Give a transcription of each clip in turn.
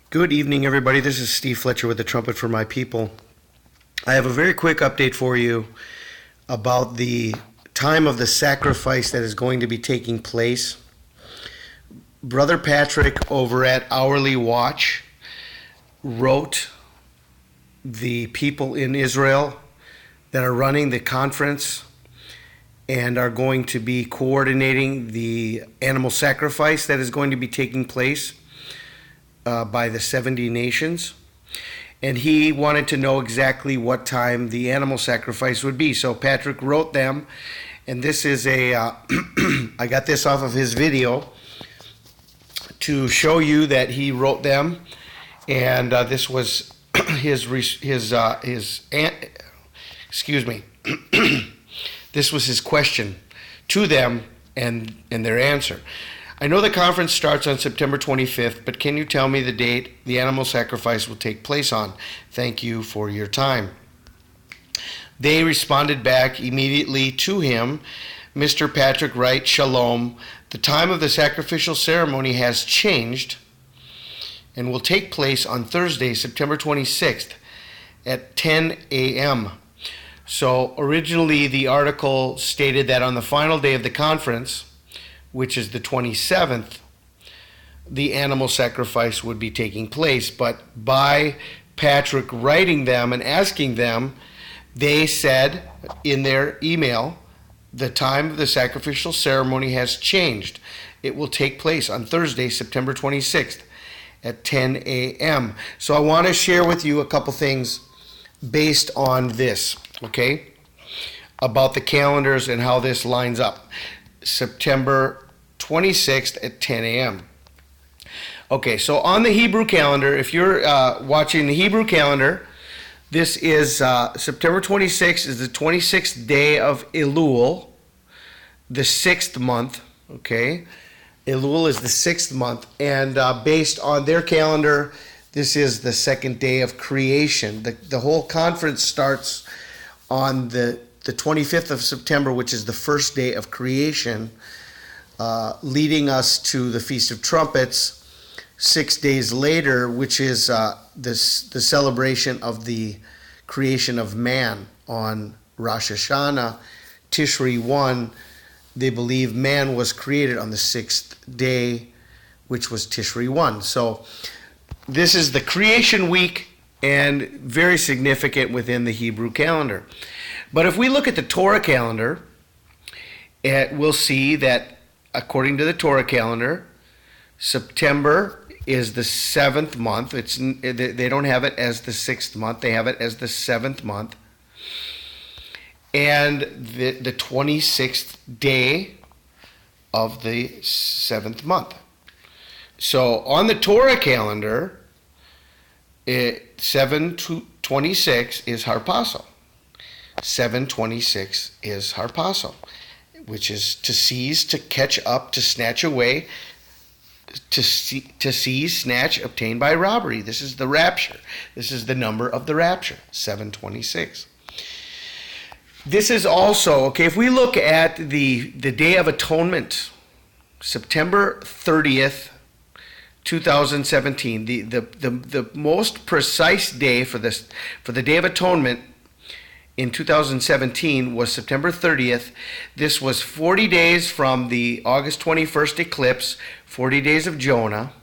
Good evening, everybody. This is Steve Fletcher with the Trumpet for My People. I have a very quick update for you about the time of the sacrifice that is going to be taking place. Brother Patrick over at Hourly Watch wrote the people in Israel that are running the conference and are going to be coordinating the animal sacrifice that is going to be taking place by the 70 nations. And he wanted to know exactly what time the animal sacrifice would be. So Patrick wrote them, and this is a, I got this off of his video to show you that he wrote them. And this was this was his question to them and their answer. I know the conference starts on September 25th, but can you tell me the date the animal sacrifice will take place on? Thank you for your time. They responded back immediately to him. Mr. Patrick writes, Shalom, the time of the sacrificial ceremony has changed and will take place on Thursday, September 26th at 10 a.m. So originally the article stated that on the final day of the conference, which is the 27th, the animal sacrifice would be taking place. But by Patrick writing them and asking them, they said in their email, the time of the sacrificial ceremony has changed. It will take place on Thursday, September 26th at 10 a.m. So I want to share with you a couple things based on this, okay, about the calendars and how this lines up. September 26th at 10 a.m. Okay, so on the Hebrew calendar, if you're watching the Hebrew calendar, this is September 26th is the 26th day of Elul, the 6th month, okay? Elul is the 6th month, and based on their calendar, this is the second day of creation. The whole conference starts on the 25th of September, which is the first day of creation, leading us to the Feast of Trumpets 6 days later, which is the celebration of the creation of man on Rosh Hashanah, Tishri 1. They believe man was created on the 6th day, which was Tishri 1. So this is the creation week and very significant within the Hebrew calendar. But if we look at the Torah calendar, we'll see that according to the Torah calendar, September is the 7th month. They don't have it as the 6th month. They have it as the 7th month. And the 26th day of the 7th month. So on the Torah calendar, 7/26 is Harpazo. 7/26 is Harpazo, which is to seize, to catch up, to snatch away, to seize, snatch, obtain by robbery. This is the rapture. This is the number of the rapture, 7/26. This is also, okay, if we look at the Day of Atonement, September 30th, 2017, the most precise day for the Day of Atonement in 2017 was September 30th. This was 40 days from the August 21st eclipse, 40 days of Jonah.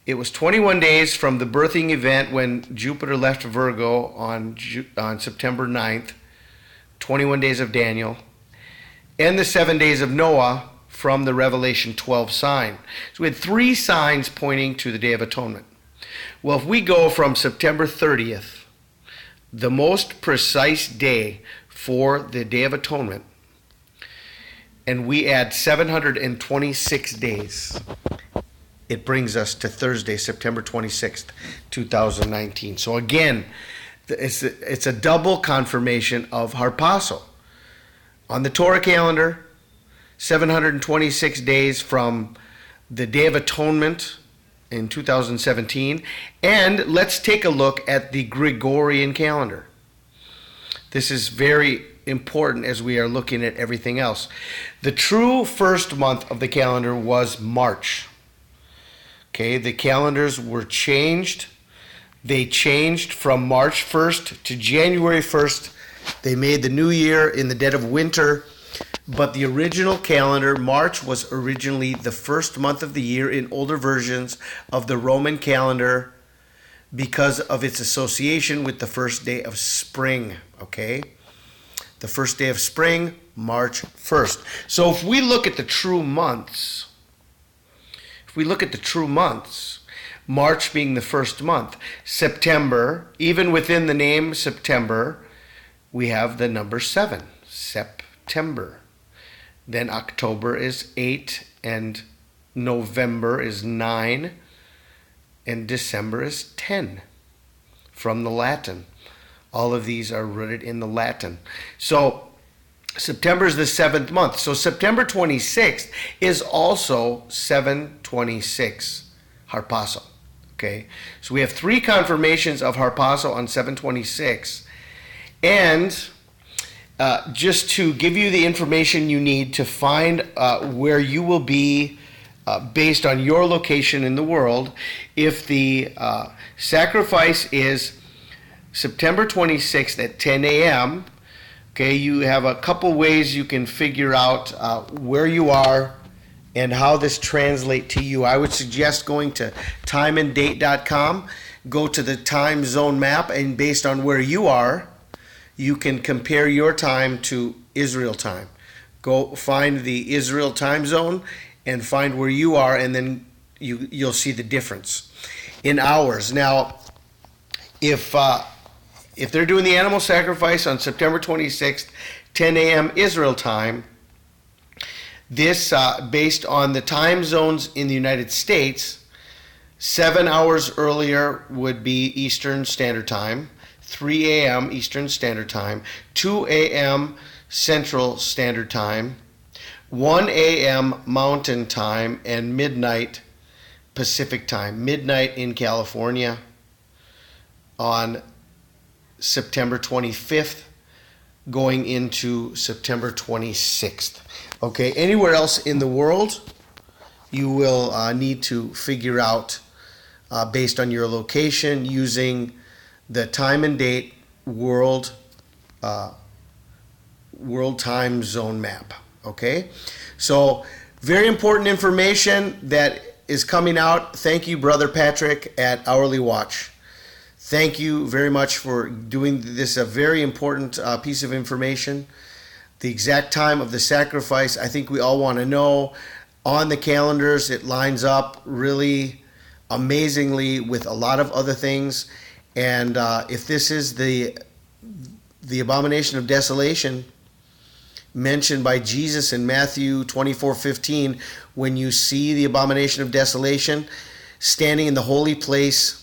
It was 21 days from the birthing event when Jupiter left Virgo on September 9th, 21 days of Daniel, and the 7 days of Noah from the Revelation 12 sign. So we had 3 signs pointing to the Day of Atonement. Well, if we go from September 30th, the most precise day for the Day of Atonement, and we add 726 days, it brings us to Thursday, September 26th, 2019. So again, it's a double confirmation of Harpazo. On the Torah calendar, 726 days from the Day of Atonement in 2017. And let's take a look at the Gregorian calendar. This is very important as we are looking at everything else. The true first month of the calendar was March. Okay, the calendars were changed. They changed from March 1st to January 1st. They made the new year in the dead of winter. But the original calendar, March was originally the first month of the year in older versions of the Roman calendar because of its association with the first day of spring, okay? The first day of spring, March 1st. So if we look at the true months, March being the first month, September, even within the name September, we have the number 7, September. Then October is 8, and November is 9, and December is 10 from the Latin. All of these are rooted in the Latin. So September is the 7th month. So September 26th is also 7/26, Harpazo. Okay, so we have 3 confirmations of Harpazo on 7/26, and just to give you the information you need to find where you will be based on your location in the world, if the sacrifice is September 26th at 10 a.m., okay, you have a couple ways you can figure out where you are and how this translates to you. I would suggest going to timeanddate.com, go to the time zone map, and based on where you are, you can compare your time to Israel time. Go find the Israel time zone and find where you are, and then you'll see the difference in hours. Now, if they're doing the animal sacrifice on September 26th, 10 a.m. Israel time, this, based on the time zones in the United States, 7 hours earlier would be Eastern Standard Time, 3 a.m. Eastern Standard Time, 2 a.m. Central Standard Time, 1 a.m. Mountain Time, and midnight Pacific Time. Midnight in California on September 25th, going into September 26th. Okay, anywhere else in the world, you will need to figure out based on your location using the time and date world time zone map. Okay, so very important information that is coming out. Thank you, Brother Patrick at Hourly Watch. Thank you very much for doing this, a very important piece of information. The exact time of the sacrifice, I think we all want to know. On the calendars, it lines up really amazingly with a lot of other things. And if this is the abomination of desolation mentioned by Jesus in Matthew 24:15, when you see the abomination of desolation standing in the holy place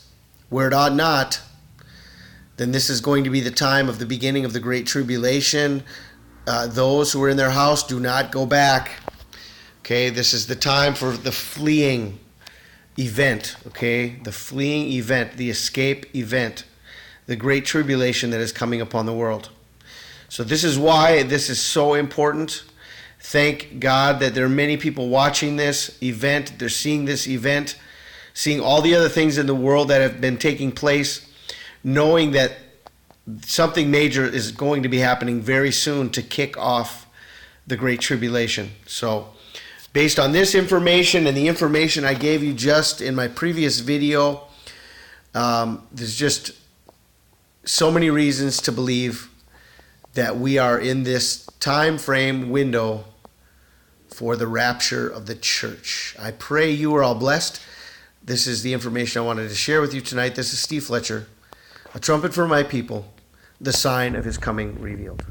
where it ought not, then this is going to be the time of the beginning of the Great Tribulation. Those who are in their house, do not go back. Okay, this is the time for the fleeing event. Okay, the fleeing event, the escape event, the Great Tribulation that is coming upon the world. So this is why this is so important. Thank God that there are many people watching this event. They're seeing this event, seeing all the other things in the world that have been taking place, knowing that something major is going to be happening very soon to kick off the Great Tribulation. So based on this information and the information I gave you just in my previous video, there's just so many reasons to believe that we are in this time frame window for the rapture of the church. I pray you are all blessed. This is the information I wanted to share with you tonight. This is Steve Fletcher, a trumpet for my people, the sign of his coming revealed.